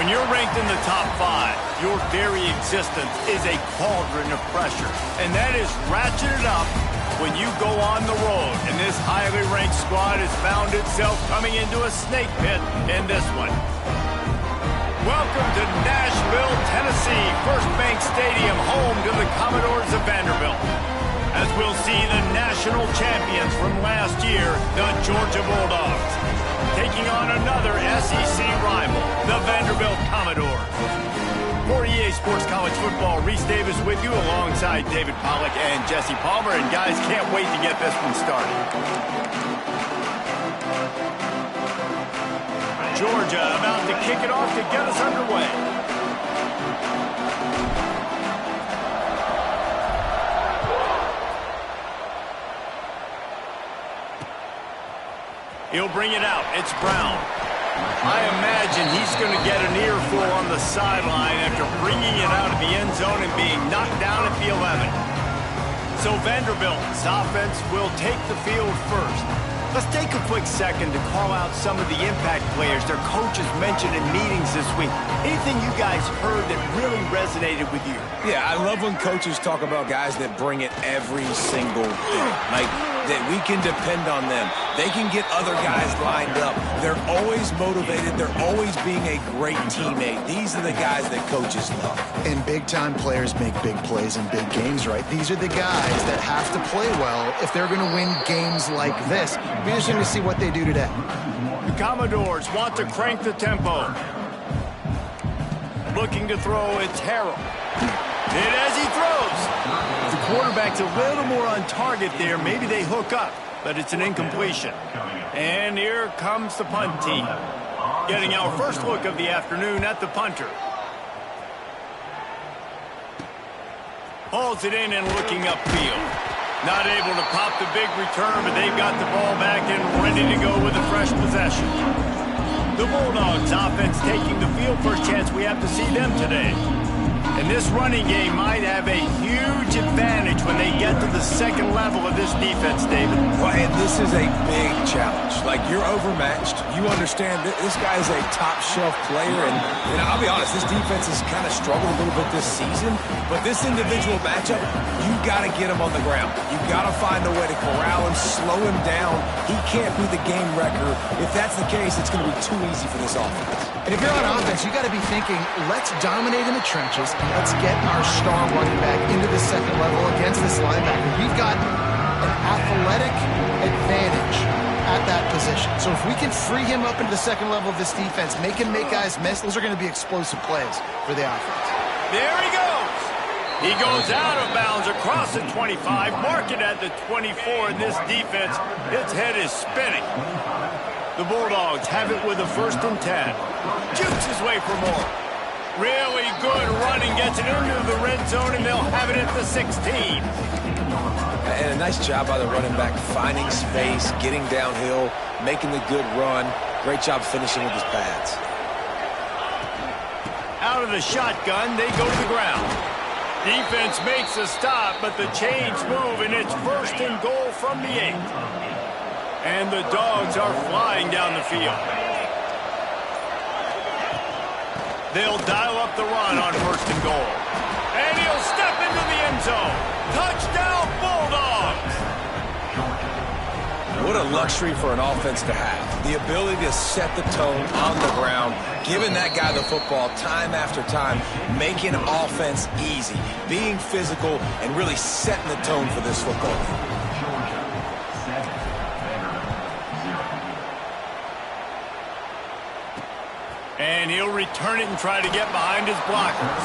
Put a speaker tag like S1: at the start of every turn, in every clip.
S1: When you're ranked in the top 5, your very existence is a cauldron of pressure. And that is ratcheted up when you go on the road. And this highly ranked squad has found itself coming into a snake pit in this one. Welcome to Nashville, Tennessee, First Bank Stadium, home to the Commodores of Vanderbilt. As we'll see the national champions from last year, the Georgia Bulldogs, taking on another SEC rival, the Vanderbilt Commodores. For EA Sports College Football, Reese Davis with you alongside David Pollack and Jesse Palmer. And guys, can't wait to get this one started. Georgia about to kick it off to get us underway. He'll bring it out. It's Brown. I imagine he's going to get an earful on the sideline after bringing it out of the end zone and being knocked down at the 11. So Vanderbilt's offense will take the field first. Let's take a quick second to call out some of the impact players their coaches mentioned in meetings this week. Anything you guys heard that really resonated with you?
S2: Yeah, I love when coaches talk about guys that bring it every single day. Like, that we can depend on them. They can get other guys lined up. They're always motivated. They're always being a great teammate. These are the guys that coaches love.
S3: And big-time players make big plays in big games, right? These are the guys that have to play well if they're going to win games like this. Be interesting to see what they do today.
S1: The Commodores want to crank the tempo. Looking to throw, it's Harrell. And as he throws, the quarterback's a little more on target there. Maybe they hook up, but it's an incompletion. And here comes the punt team, getting our first look of the afternoon at the punter. Hauls it in and looking upfield. Not able to pop the big return, but they've got the ball back and ready to go with a fresh possession. The Bulldogs offense taking the field. First chance we have to see them today. And this running game might have a huge advantage when they get to the second level of this defense, David.
S2: Well, and this is a big challenge. Like, you're overmatched. You understand that this guy is a top-shelf player. And I'll be honest, this defense has kind of struggled a little bit this season. But this individual matchup, you've got to get him on the ground. You've got to find a way to corral him, slow him down. He can't be the game wrecker. If that's the case, it's going to be too easy for this offense.
S3: And if you're on offense, you got to be thinking, let's dominate in the trenches, and let's get our star running back into the second level against this linebacker. We've got an athletic advantage at that position. So if we can free him up into the second level of this defense, make him make guys miss, those are going to be explosive plays for the offense.
S1: There he goes. He goes out of bounds across the 25, mark it at the 24, and this defense, its head is spinning. The Bulldogs have it with a 1st and 10. Jukes his way for more. Really good running, gets it into the red zone, and they'll have it at the 16.
S2: And a nice job by the running back, finding space, getting downhill, making the good run. Great job finishing with his pads.
S1: Out of the shotgun, they go to the ground. Defense makes a stop, but the chains move, and it's 1st and goal from the 8. And the Dogs are flying down the field. They'll dial up the run on 1st and goal. And he'll step into the end zone. Touchdown, Bulldogs!
S2: What a luxury for an offense to have. The ability to set the tone on the ground, giving that guy the football time after time, making offense easy, being physical, and really setting the tone for this football game.
S1: And he'll return it and try to get behind his blockers.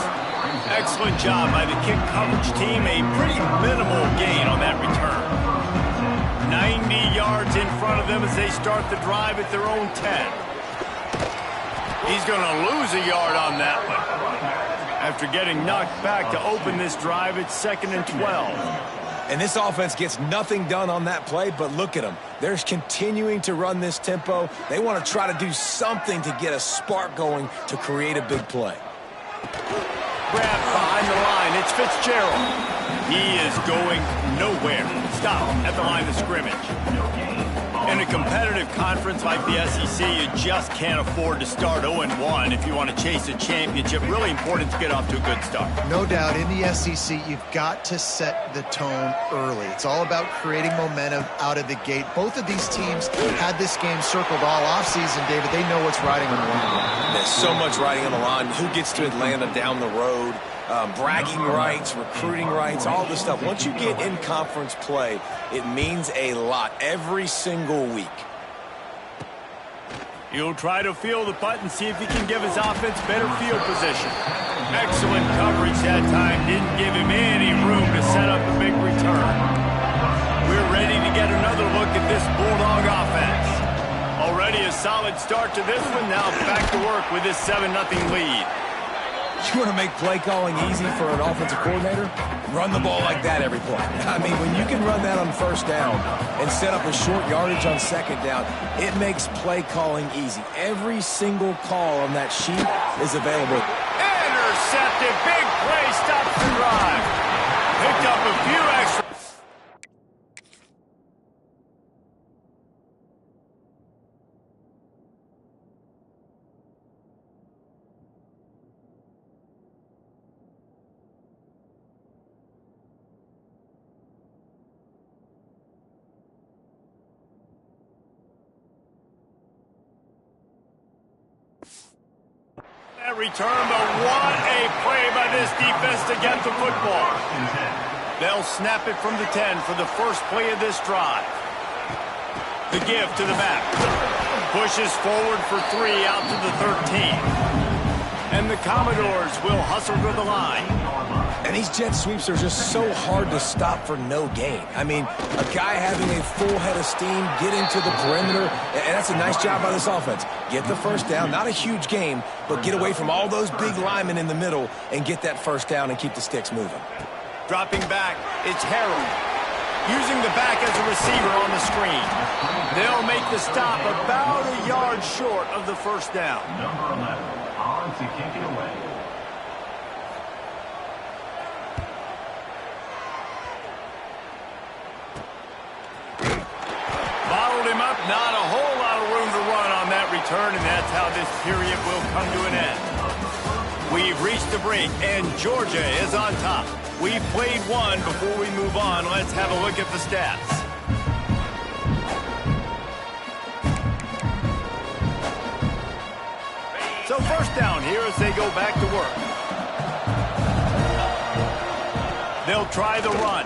S1: Excellent job by the kick coverage team. A pretty minimal gain on that return. 90 yards in front of them as they start the drive at their own 10. He's going to lose a yard on that one. After getting knocked back to open this drive, it's 2nd and 12.
S2: And this offense gets nothing done on that play, but look at them. They're continuing to run this tempo. They want to try to do something to get a spark going to create a big play.
S1: Grab behind the line. It's Fitzgerald. He is going nowhere. Stop at the line of scrimmage. In a competitive conference like the SEC, you just can't afford to start 0-1 if you want to chase a championship. Really important to get off to a good start.
S3: No doubt, in the SEC, you've got to set the tone early. It's all about creating momentum out of the gate. Both of these teams had this game circled all offseason, David. They know what's riding on the line.
S2: There's so much riding on the line. Who gets to Atlanta down the road? Bragging rights, recruiting rights, all this stuff. Once you get in conference play, it means a lot every single week.
S1: He'll try to feel the putt and see if he can give his offense better field position. Excellent coverage that time. Didn't give him any room to set up a big return. We're ready to get another look at this Bulldog offense. Already a solid start to this one. Now back to work with this 7-0 lead.
S2: You want to make play calling easy for an offensive coordinator? Run the ball like that every play. I mean, when you can run that on first down and set up a short yardage on second down, it makes play calling easy. Every single call on that sheet is available.
S1: Intercepted. Big play. Stops the drive. Picked up a few extra. Return, but what a play by this defense to get the football. They'll snap it from the 10 for the first play of this drive. The give to the back. Pushes forward for 3 out to the 13. And the Commodores will hustle to the line.
S2: And these jet sweeps are just so hard to stop for no gain. I mean, a guy having a full head of steam, get into the perimeter, and that's a nice job by this offense. Get the first down, not a huge game, but get away from all those big linemen in the middle and get that first down and keep the sticks moving.
S1: Dropping back, it's Harold. Using the back as a receiver on the screen. They'll make the stop about a yard short of the first down.
S4: Number 11, on to kick it away.
S1: Him up, not a whole lot of room to run on that return, and that's how this period will come to an end. We've reached the break, and Georgia is on top. We've played one. Before we move on, let's have a look at the stats. So first down here as they go back to work. They'll try the run.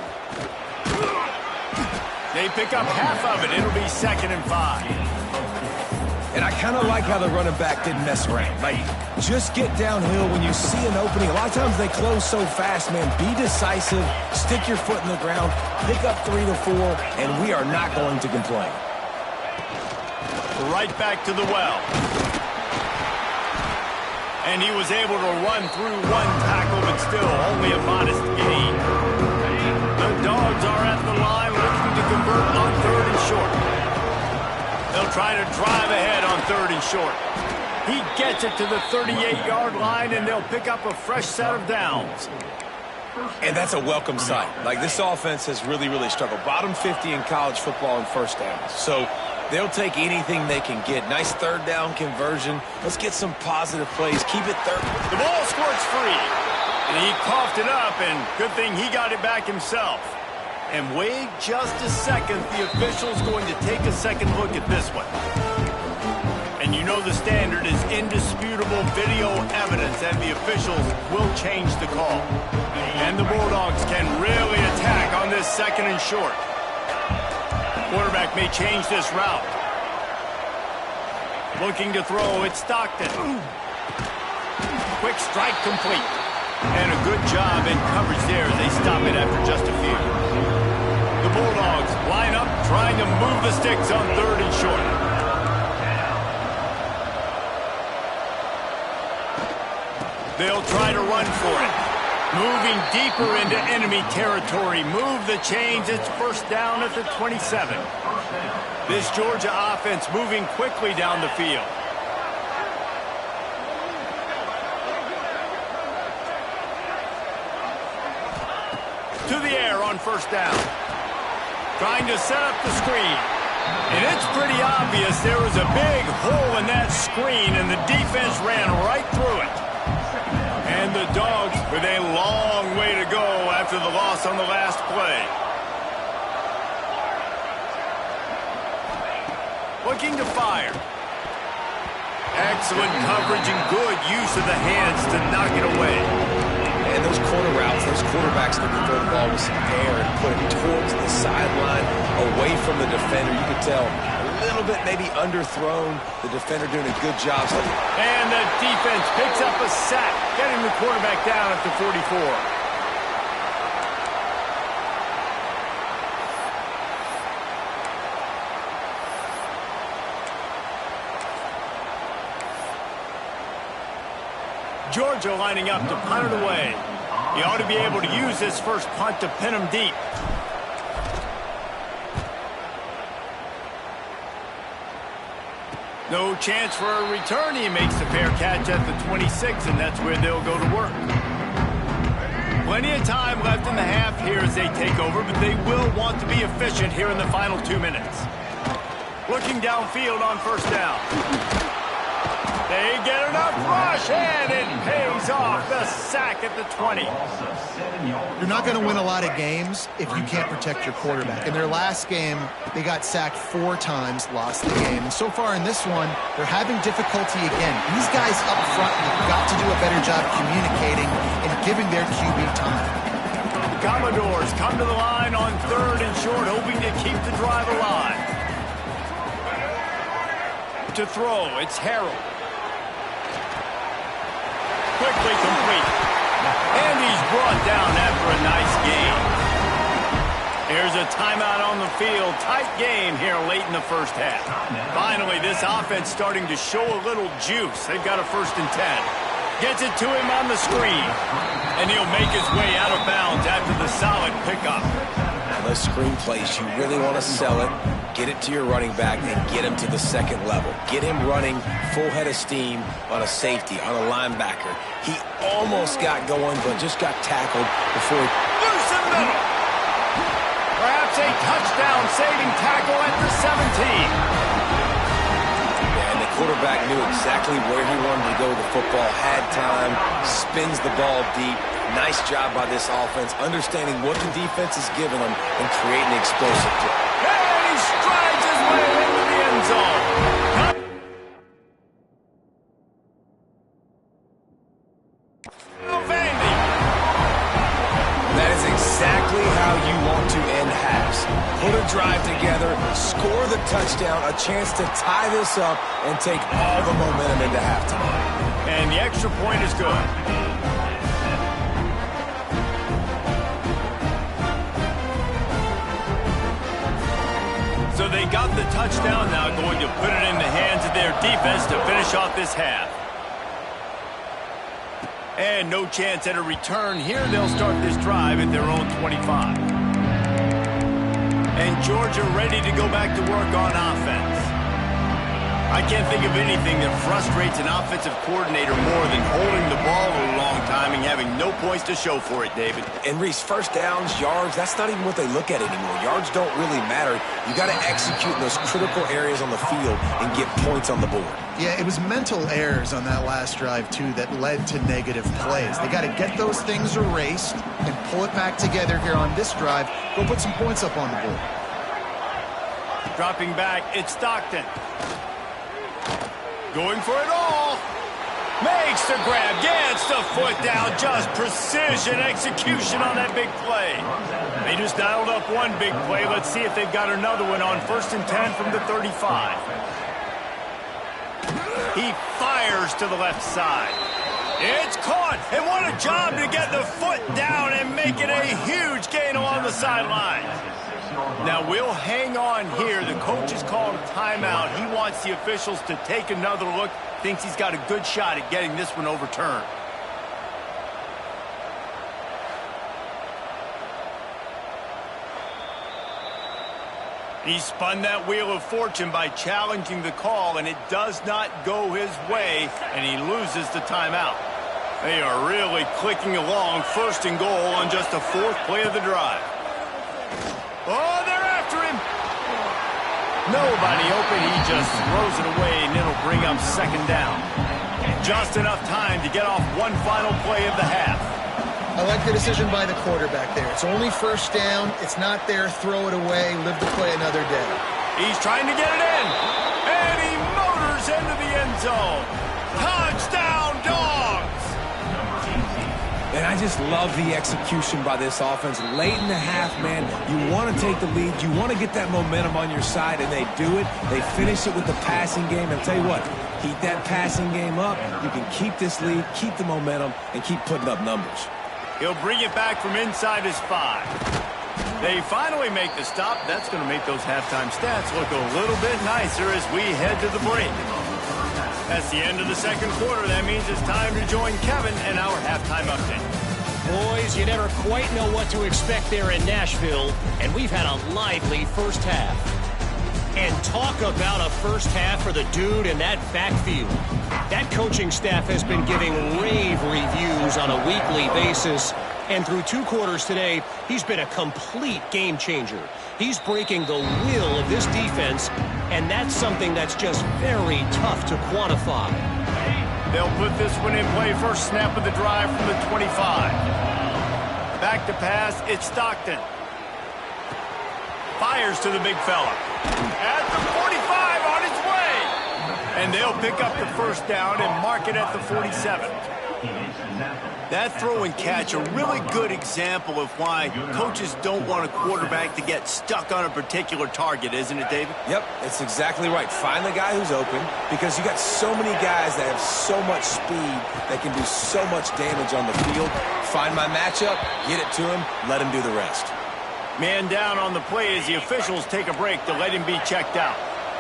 S1: They pick up half of it. It'll be 2nd and 5.
S2: And I kind of like how the running back didn't mess around. Like, just get downhill when you see an opening. A lot of times they close so fast, man. Be decisive. Stick your foot in the ground. Pick up 3 to 4, and we are not going to complain.
S1: Right back to the well. And he was able to run through 1 tackle, but still only a modest gain. The Dogs are at the line looking to convert on 3rd and short. They'll try to drive ahead on 3rd and short. He gets it to the 38-yard line, and they'll pick up a fresh set of downs.
S2: And that's a welcome sight. Like, this offense has really, really struggled. Bottom 50 in college football in first downs. So they'll take anything they can get. Nice 3rd down conversion. Let's get some positive plays. Keep it 3rd.
S1: The ball squirts free. And he coughed it up, and good thing he got it back himself. And wait just a second. The official's going to take a second look at this one. And you know the standard is indisputable video evidence, and the officials will change the call. And the Bulldogs can really attack on this 2nd and short. Quarterback may change this route. Looking to throw, it's Stockton. Quick strike complete. And a good job in coverage there. They stop it after just a few. The Bulldogs line up, trying to move the sticks on 3rd and short. They'll try to run for it. Moving deeper into enemy territory. Move the chains. It's 1st down at the 27. This Georgia offense moving quickly down the field. To the air on 1st down. Trying to set up the screen. And it's pretty obvious there was a big hole in that screen, and the defense ran right through it. And the Dogs with a long way to go after the loss on the last play. Looking to fire. Excellent coverage and good use of the hands to knock it away.
S2: And those corner routes, those quarterbacks need to throw the ball with some air and put it towards the sideline, away from the defender. You can tell a little bit maybe underthrown. The defender doing a good job.
S1: And the defense picks up a sack, getting the quarterback down at the 44. Georgia lining up to punt it away. He ought to be able to use this first punt to pin him deep. No chance for a return. He makes the fair catch at the 26, and that's where they'll go to work. Plenty of time left in the half here as they take over, but they will want to be efficient here in the final 2 minutes. Looking downfield on first down. They get enough rush, and it pays off. The sack at the 20.
S3: You're not going to win a lot of games if you can't protect your quarterback. In their last game, they got sacked 4 times, lost the game. And so far in this one, they're having difficulty again. These guys up front have got to do a better job communicating and giving their QB time.
S1: The Commodores come to the line on 3rd and short, hoping to keep the drive alive. To throw, it's Harrell. Quickly complete. And he's brought down after a nice gain. Here's a timeout on the field. Tight game here late in the first half. Finally, this offense starting to show a little juice. They've got a 1st and 10. Gets it to him on the screen. And he'll make his way out of bounds after the solid pickup.
S2: On those screen plays, you really want to sell it. Get it to your running back and get him to the 2nd level. Get him running full head of steam on a safety, on a linebacker. He almost got going, but just got tackled before he...
S1: Loose in the middle! Perhaps a touchdown-saving tackle at the 17.
S2: And the quarterback knew exactly where he wanted to go with the football, had time, spins the ball deep. Nice job by this offense, understanding what the defense is giving them and creating explosive play.
S1: And he strides his way into the end zone. Vandy.
S2: That is exactly how you want to end halves. Put a drive together, score the touchdown, a chance to tie this up and take all the momentum into halftime.
S1: And the extra point is good. So they got the touchdown, now going to put it in the hands of their defense to finish off this half. And no chance at a return here. They'll start this drive at their own 25. And Georgia ready to go back to work on offense. I can't think of anything that frustrates an offensive coordinator more than holding the ball a long time and having no points to show for it, David.
S2: And Reese, first downs, yards, that's not even what they look at anymore. Yards don't really matter. You got to execute in those critical areas on the field and get points on the board.
S3: Yeah, it was mental errors on that last drive, too, that led to negative plays. They got to get those things erased and pull it back together here on this drive. Go put some points up on the board.
S1: Dropping back, it's Stockton. Going for it all. Makes the grab, gets the foot down. Just precision execution on that big play. They just dialed up one big play. Let's see if they've got another one on 1st and 10 from the 35. He fires to the left side. It's caught, and what a job to get the foot down and make it a huge gain along the sideline. Now we'll hang on here. The coach has called a timeout. He wants the officials to take another look. Thinks he's got a good shot at getting this one overturned. He spun that wheel of fortune by challenging the call, and it does not go his way, and he loses the timeout. They are really clicking along, 1st and goal on just the 4th play of the drive. Oh, they're after him. Nobody open. He just throws it away, and it'll bring up second down. Just enough time to get off one final play of the half.
S3: I like the decision by the quarterback there. It's only first down. It's not there. Throw it away. Live to play another day.
S1: He's trying to get it in. And he motors into the end zone. Touchdown, Dogs!
S2: And I just love the execution by this offense. Late in the half, man, you want to take the lead. You want to get that momentum on your side, and they do it. They finish it with the passing game. And I'll tell you what, keep that passing game up. You can keep this lead, keep the momentum, and keep putting up numbers.
S1: He'll bring it back from inside his 5. They finally make the stop. That's going to make those halftime stats look a little bit nicer as we head to the break. That's the end of the second quarter. That means it's time to join Kevin and our halftime update.
S5: Boys, you never quite know what to expect there in Nashville, and we've had a lively first half. And talk about a first half for the dude in that backfield. That coaching staff has been giving rave reviews on a weekly basis, and through 2 quarters today, he's been a complete game changer. He's breaking the will of this defense, and that's something that's just very tough to quantify.
S1: They'll put this one in play. First snap of the drive from the 25. Back to pass, it's Stockton. Fires to the big fella. At the 45, on its way. And they'll pick up the first down and mark it at the 47. That throw and catch, a really good example of why coaches don't want a quarterback to get stuck on a particular target, isn't it, David?
S2: Yep, it's exactly right. Find the guy who's open, because you got so many guys that have so much speed that can do so much damage on the field. Find my matchup, get it to him, let him do the rest.
S1: Man down on the play as the officials take a break to let him be checked out.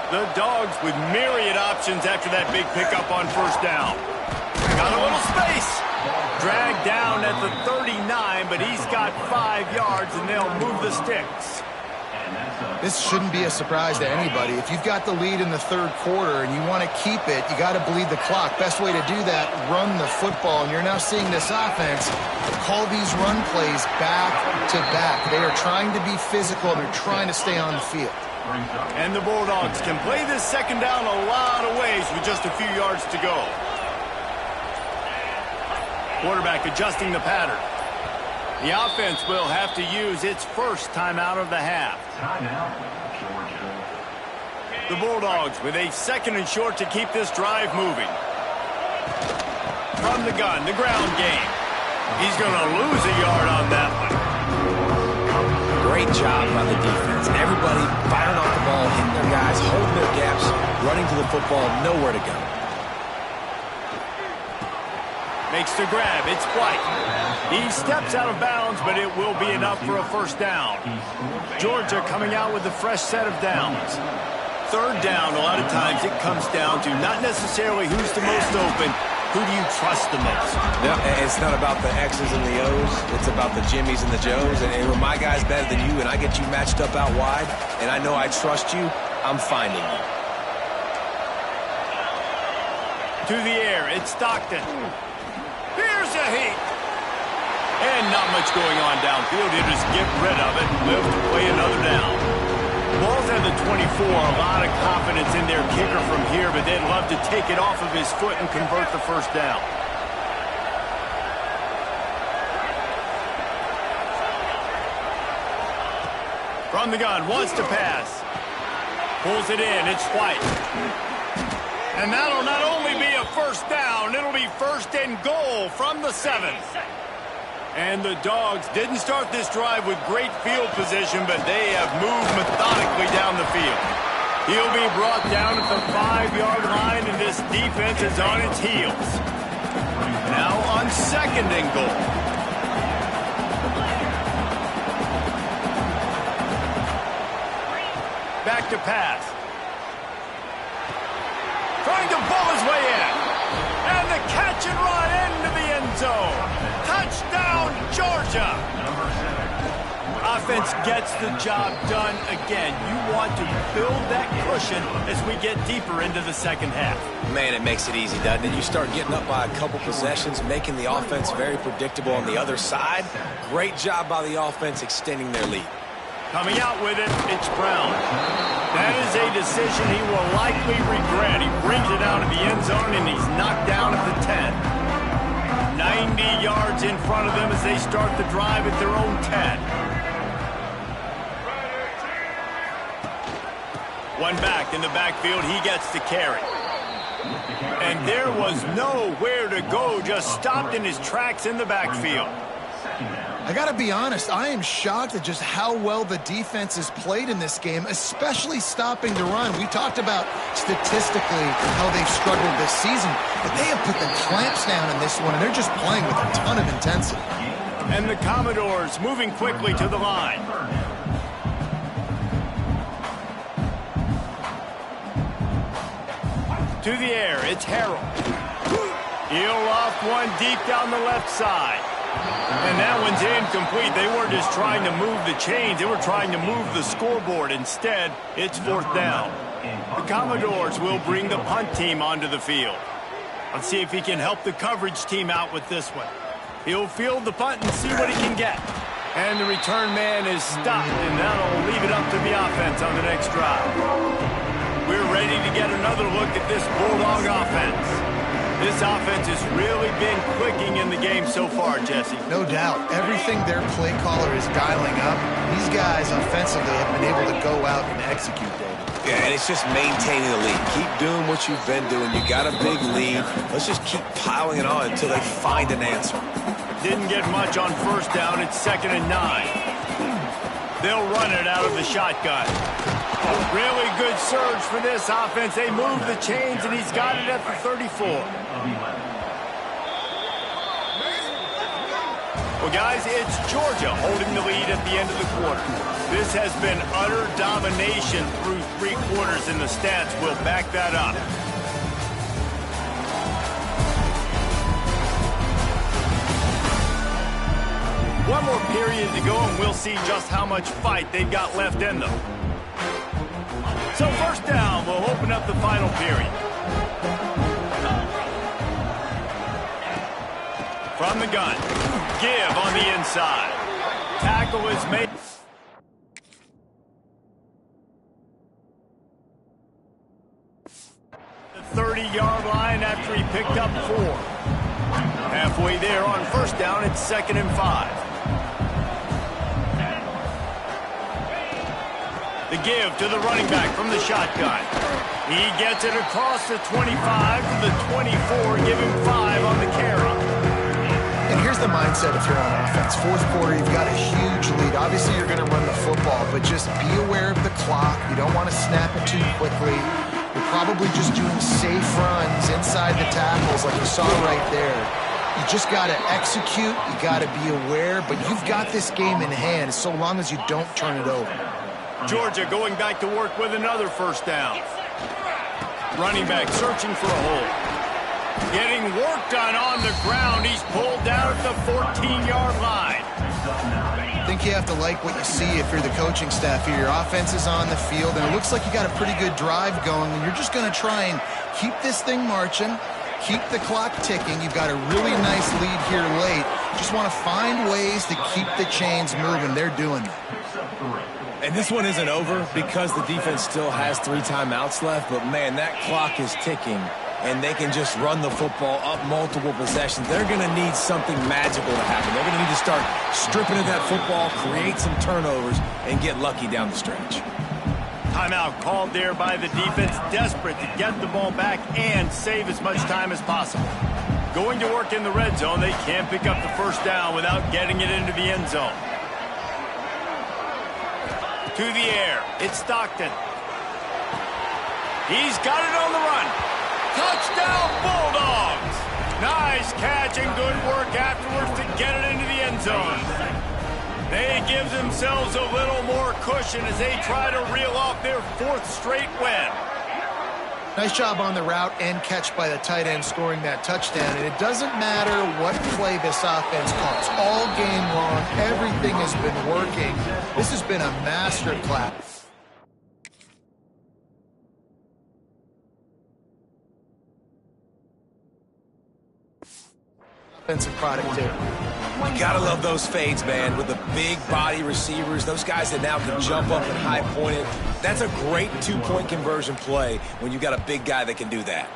S1: The Dogs with myriad options after that big pickup on first down. Got a little space. Dragged down at the 39, but he's got 5 yards, and they'll move the sticks.
S3: This shouldn't be a surprise to anybody. If you've got the lead in the third quarter and you want to keep it, you got to bleed the clock. Best way to do that, run the football. And you're now seeing this offense call these run plays back to back. They are trying to be physical, and they're trying to stay on the field.
S1: And the Bulldogs can play this second down a lot of ways with just a few yards to go. Quarterback adjusting the pattern. The offense will have to use its first timeout of the half. The Bulldogs with a second and short to keep this drive moving. From the gun, the ground game. He's going to lose a yard on that one.
S2: Great job by the defense. Everybody firing off the ball, hitting their guys, holding their gaps, running to the football, nowhere to go.
S1: Makes the grab. It's White. He steps out of bounds, but it will be enough for a first down. Georgia coming out with a fresh set of downs. Third down, a lot of times it comes down to not necessarily who's the most open, who do you trust the most?
S2: Yeah, it's not about the X's and the O's. It's about the Jimmies and the Joes. And when my guy's better than you and I get you matched up out wide, and I know I trust you, I'm finding you.
S1: To the air, it's Stockton. Here's a heat. And not much going on downfield. He'll just get rid of it and live to play another down. Ball's at the 24. A lot of confidence in their kicker from here, but they'd love to take it off of his foot and convert the first down. From the gun, wants to pass. Pulls it in. It's White. And that'll not only be a first down, it'll be first and goal from the 7. And the Dogs didn't start this drive with great field position, but they have moved methodically down the field. He'll be brought down at the 5-yard line, and this defense is on its heels. Now on second and goal. Back to pass. Trying to pull his way in. And the catch and run into the end zone. Touchdown, Georgia. Offense gets the job done again. You want to build that cushion as we get deeper into the second half.
S2: Man, it makes it easy, doesn't it? You start getting up by a couple possessions, making the offense very predictable on the other side. Great job by the offense extending their lead.
S1: Coming out with it, it's Brown. That is a decision he will likely regret. He brings it out of the end zone, and he's knocked down at the 10. 90 yards in front of them as they start the drive at their own 10. One back in the backfield, he gets the carry. And there was nowhere to go, just stopped in his tracks in the backfield.
S3: I got to be honest, I am shocked at just how well the defense has played in this game, especially stopping the run. We talked about statistically how they've struggled this season, but they have put the clamps down in this one, and they're just playing with a ton of intensity.
S1: And the Commodores moving quickly to the line. To the air, it's Harrell. He'll loft one deep down the left side. And that one's incomplete. They weren't just trying to move the chains. They were trying to move the scoreboard. Instead, it's fourth down. The Commodores will bring the punt team onto the field. Let's see if he can help the coverage team out with this one. He'll field the punt and see what he can get. And the return man is stopped, and that'll leave it up to the offense on the next drive. We're ready to get another look at this Bulldog offense. This offense has really been clicking in the game so far, Jesse.
S3: No doubt. Everything their play caller is dialing up, these guys offensively have been able to go out and execute, David.
S2: Yeah, and it's just maintaining the lead. Keep doing what you've been doing. You got a big lead. Let's just keep piling it on until they find an answer.
S1: Didn't get much on first down. It's 2nd and 9. They'll run it out of the shotgun. Really good surge for this offense. They move the chains, and he's got it at the 34. Well, guys, it's Georgia holding the lead at the end of the quarter. This has been utter domination through 3 quarters, and the stats will back that up. One more period to go, and we'll see just how much fight they've got left in them. So first down, we'll open up the final period. From the gun, give on the inside. Tackle is made. The 30-yard line after he picked up 4. Halfway there on first down, it's 2nd and 5. The give to the running back from the shotgun. He gets it across the 25 to the 24, give him 5 on the carry.
S3: And here's the mindset if you're on offense. Fourth quarter, you've got a huge lead. Obviously, you're going to run the football, but just be aware of the clock. You don't want to snap it too quickly. You're probably just doing safe runs inside the tackles like you saw right there. You just got to execute. You got to be aware, but you've got this game in hand so long as you don't turn it over.
S1: Georgia going back to work with another first down. Running back searching for a hole. Getting work done on the ground. He's pulled down at the 14-yard line.
S3: I think you have to like what you see if you're the coaching staff here. Your offense is on the field, and it looks like you got a pretty good drive going, and you're just going to try and keep this thing marching, keep the clock ticking. You've got a really nice lead here late. Just want to find ways to keep the chains moving. They're doing that.
S2: And this one isn't over because the defense still has 3 timeouts left, but man, that clock is ticking, and they can just run the football up multiple possessions. They're going to need something magical to happen. They're going to need to start stripping at that football, create some turnovers, and get lucky down the stretch.
S1: Timeout called there by the defense, desperate to get the ball back and save as much time as possible. Going to work in the red zone, they can't pick up the first down without getting it into the end zone. To the air, it's Stockton. He's got it on the run. Touchdown, Bulldogs! Nice catch and good work afterwards to get it into the end zone. They give themselves a little more cushion as they try to reel off their 4th straight win.
S3: Nice job on the route and catch by the tight end scoring that touchdown. And it doesn't matter what play this offense calls. All game long, everything has been working. This has been a master class. Offensive productivity.
S2: You gotta love those fades, man, with the big body receivers, those guys that now can jump up and high point it. That's a great two-point conversion play when you got a big guy that can do that.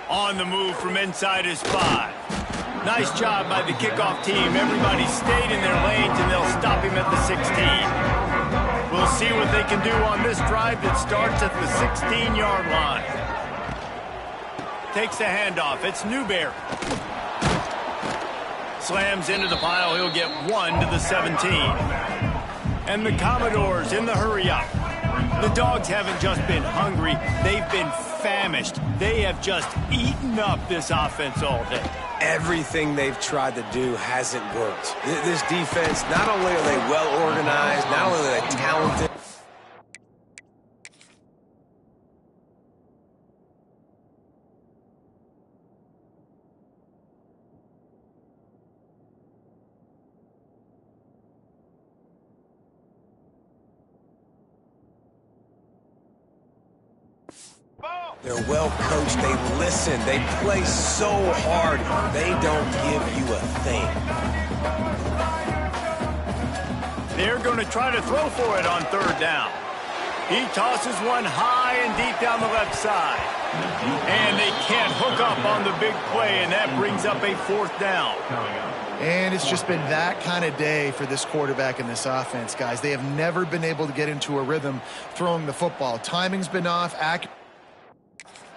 S1: On the move from inside his 5. Nice job by the kickoff team. Everybody stayed in their lanes, and they'll stop him at the 16. We'll see what they can do on this drive that starts at the 16-yard line. Takes the handoff. It's Newberry. Slams into the pile. He'll get 1 to the 17. And the Commodores in the hurry-up. The Dogs haven't just been hungry. They've been famished. They have just eaten up this offense all day.
S2: Everything they've tried to do hasn't worked. This defense, not only are they well organized, not only are they talented. They're well coached, they listen, they play so hard, they don't give you a thing.
S1: They're going to try to throw for it on 3rd down. He tosses one high and deep down the left side. And they can't hook up on the big play, and that brings up a 4th down.
S3: And it's just been that kind of day for this quarterback and this offense, guys. They have never been able to get into a rhythm throwing the football. Timing's been off,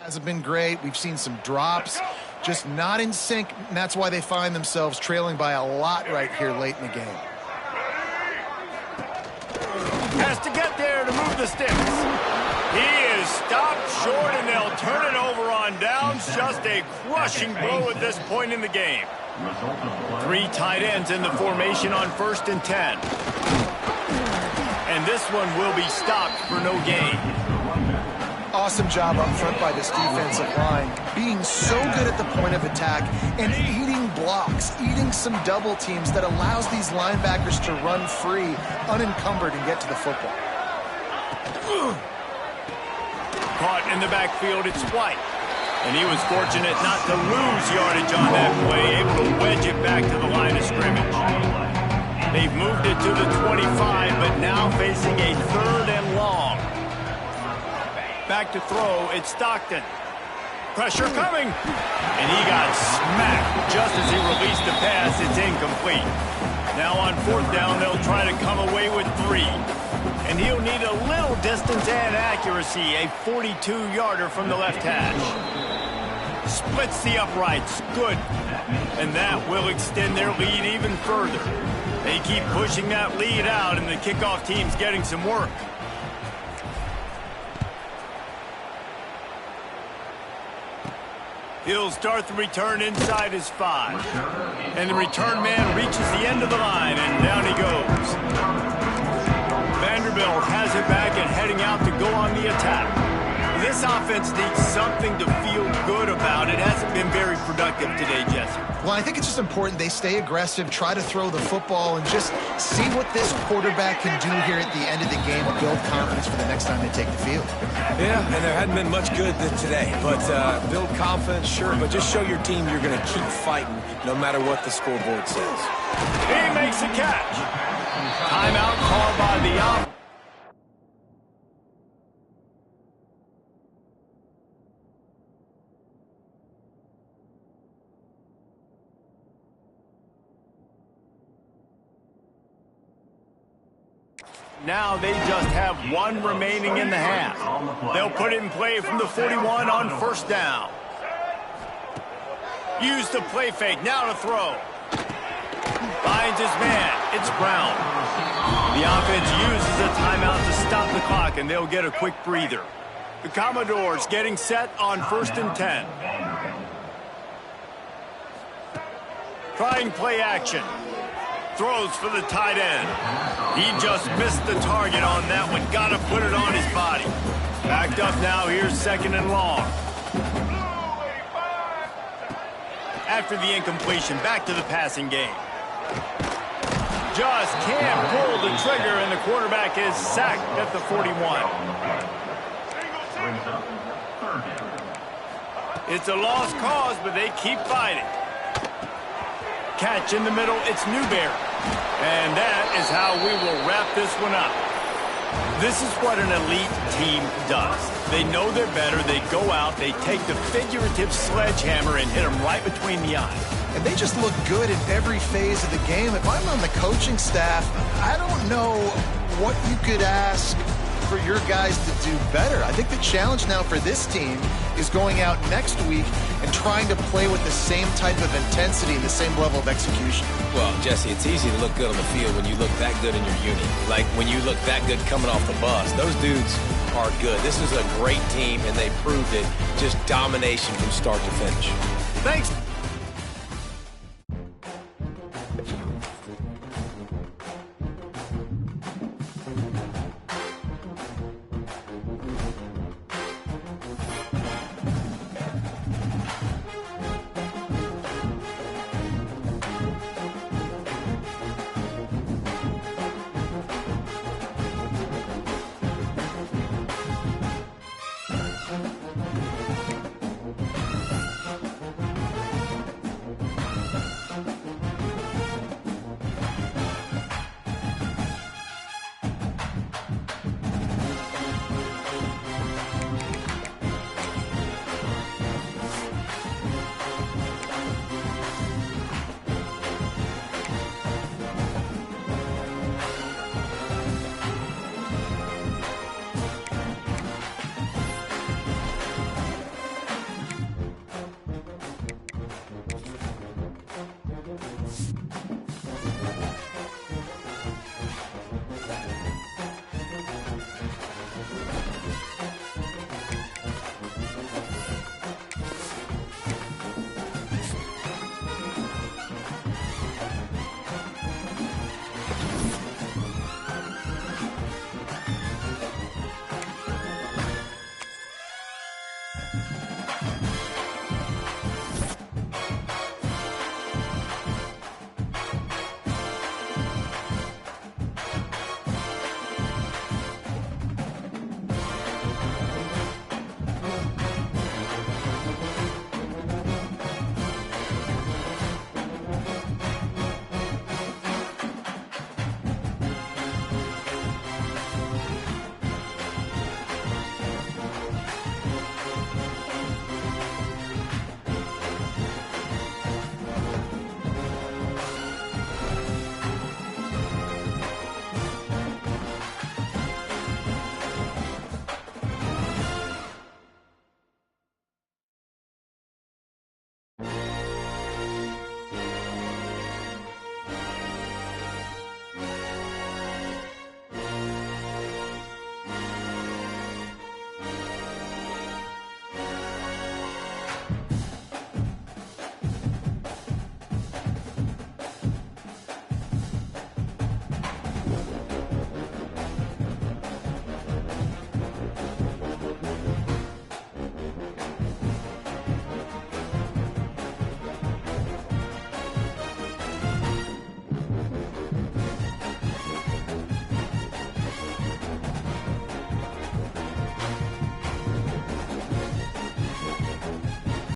S3: hasn't been great. We've seen some drops, just not in sync, and that's why they find themselves trailing by a lot right here late in the game.
S1: Has to get there to move the sticks. He is stopped short, and they'll turn it over on downs. Just a crushing blow at this point in the game. 3 tight ends in the formation on 1st and 10. And this one will be stopped for no gain.
S3: Awesome job up front by this defensive line, being so good at the point of attack and eating blocks, eating some double teams that allows these linebackers to run free, unencumbered, and get to the football.
S1: Caught in the backfield, it's White. And he was fortunate not to lose yardage on that play, able to wedge it back to the line of scrimmage. They've moved it to the 25, but now facing a 3rd and long. Back to throw, it's Stockton. Pressure coming. And he got smacked just as he released the pass. It's incomplete. Now on 4th down, they'll try to come away with 3. And he'll need a little distance and accuracy, a 42-yarder from the left hash. Splits the uprights, good. And that will extend their lead even further. They keep pushing that lead out, and the kickoff team's getting some work. He'll start the return inside his 5. And the return man reaches the end of the line, and down he goes. Vanderbilt has it back and heading out to go on the attack. This offense needs something to feel good about. It hasn't been very productive today, Jesse.
S3: Well, I think it's just important they stay aggressive, try to throw the football, and just see what this quarterback can do here at the end of the game and build confidence for the next time they take the field.
S2: Yeah, and there hadn't been much good today, but build confidence, sure, but just show your team you're going to keep fighting no matter what the scoreboard says.
S1: He makes a catch. Timeout called by the offense. Now they just have 1 remaining in the half. They'll put it in play from the 41 on 1st down. Use the play fake, now to throw. Finds his man, it's Brown. The offense uses a timeout to stop the clock, and they'll get a quick breather. The Commodores getting set on 1st and 10. Trying play action. Throws for the tight end. He just missed the target on that one. Got to put it on his body. Backed up now. Here's 2nd and long. After the incompletion, back to the passing game. Just can't pull the trigger, and the quarterback is sacked at the 41. It's a lost cause, but they keep fighting. catch in the middle. It's Newberry. And that is how we will wrap this one up. This is what an elite team does. They know they're better. They go out. They take the figurative sledgehammer and hit them right between the eyes.
S3: And they just look good in every phase of the game. If I'm on the coaching staff, I don't know what you could ask for your guys to do better. I think the challenge now for this team is going out next week and trying to play with the same type of intensity and the same level of execution.
S2: Well, Jesse, it's easy to look good on the field when you look that good in your unit. Like when you look that good coming off the bus. Those dudes are good. This is a great team, and they proved it. Just domination from start to finish.
S1: Thanks.